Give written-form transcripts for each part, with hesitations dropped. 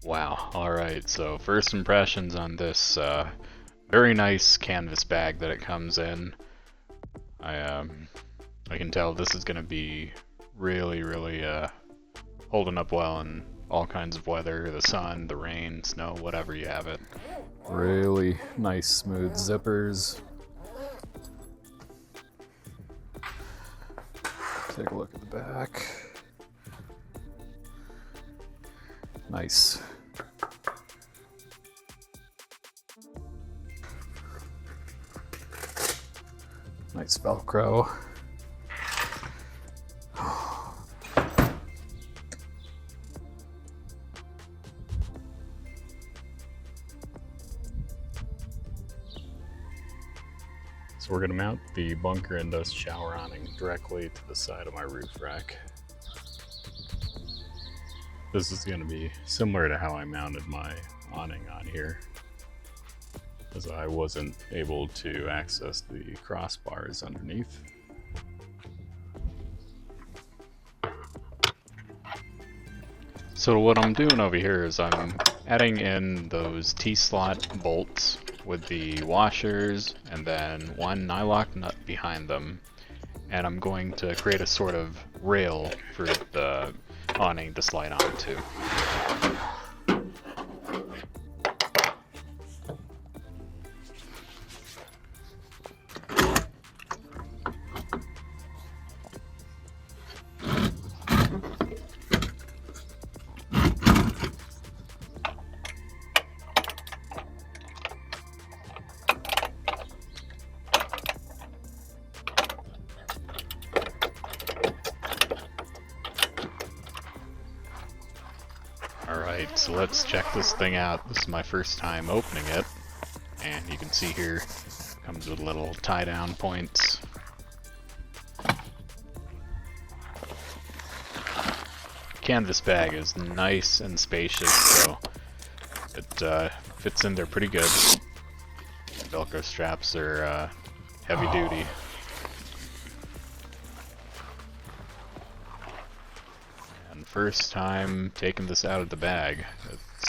Wow, alright, so first impressions on this very nice canvas bag that it comes in. I can tell this is going to be really holding up well in all kinds of weather, the sun, the rain, snow, whatever you have it. Really nice smooth zippers. Take a look at the back. Nice. Nice Velcro. So we're going to mount the Bunker Indust shower awning directly to the side of my roof rack. This is going to be similar to how I mounted my awning on here, as I wasn't able to access the crossbars underneath. So what I'm doing over here is I'm adding in those T-slot bolts with the washers and then one nylock nut behind them, and I'm going to create a sort of rail for the awning to slide onto. Alright, so let's check this thing out. This is my first time opening it, and you can see here comes with little tie-down points. Canvas bag is nice and spacious, so it fits in there pretty good. Velcro straps are heavy duty. First time taking this out of the bag.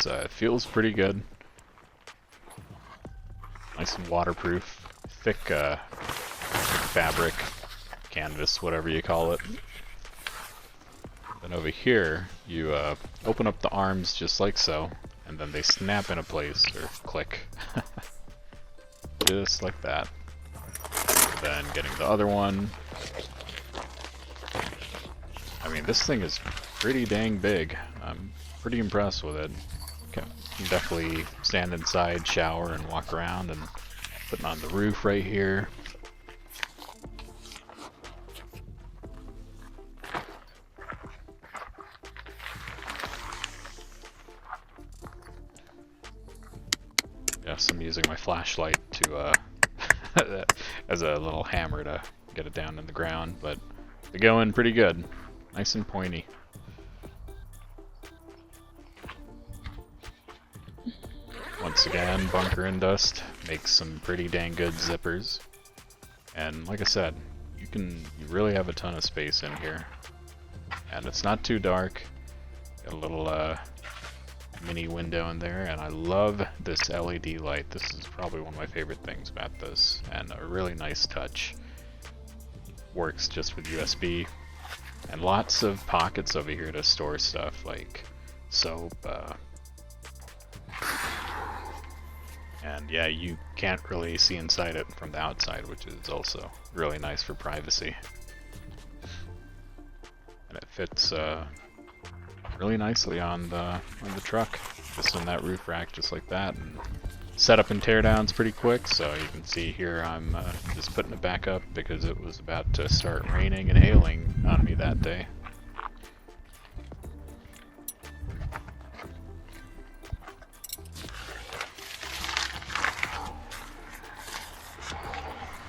It feels pretty good. Nice and waterproof. Thick fabric, canvas, whatever you call it. Then over here, you open up the arms just like so, and then they snap into place, or click. Just like that. Then getting the other one. I mean, this thing is pretty dang big. I'm pretty impressed with it. Can definitely stand inside, shower, and walk around, and putting on the roof right here. Yes, I'm using my flashlight to as a little hammer to get it down in the ground, but they go in pretty good. Nice and pointy. Once again, Bunker Indust makes some pretty dang good zippers. And like I said, you really have a ton of space in here. And it's not too dark. Got a little mini window in there, and I love this LED light. This is probably one of my favorite things about this, and a really nice touch. Works just with USB. And lots of pockets over here to store stuff like soap. And yeah, you can't really see inside it from the outside, which is also really nice for privacy. And it fits really nicely on the truck, just in that roof rack, just like that. And setup and teardown's pretty quick, so you can see here I'm just putting it back up because it was about to start raining and hailing on me that day.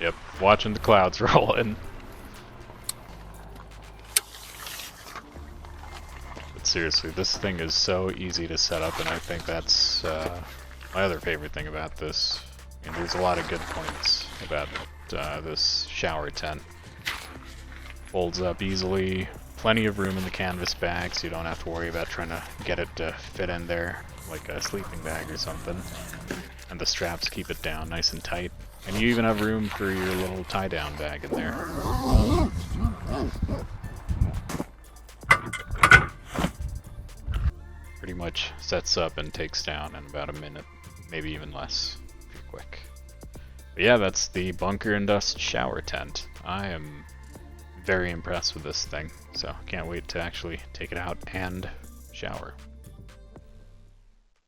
Yep, watching the clouds roll in. But seriously, this thing is so easy to set up, and I think that's my other favorite thing about this. I mean, there's a lot of good points about this shower tent. Folds up easily, plenty of room in the canvas bag, so you don't have to worry about trying to get it to fit in there like a sleeping bag or something. And the straps keep it down nice and tight. And you even have room for your little tie-down bag in there. Pretty much sets up and takes down in about a minute, maybe even less if you're quick. But yeah, that's the Bunker Indust shower tent. I am very impressed with this thing, so can't wait to actually take it out and shower.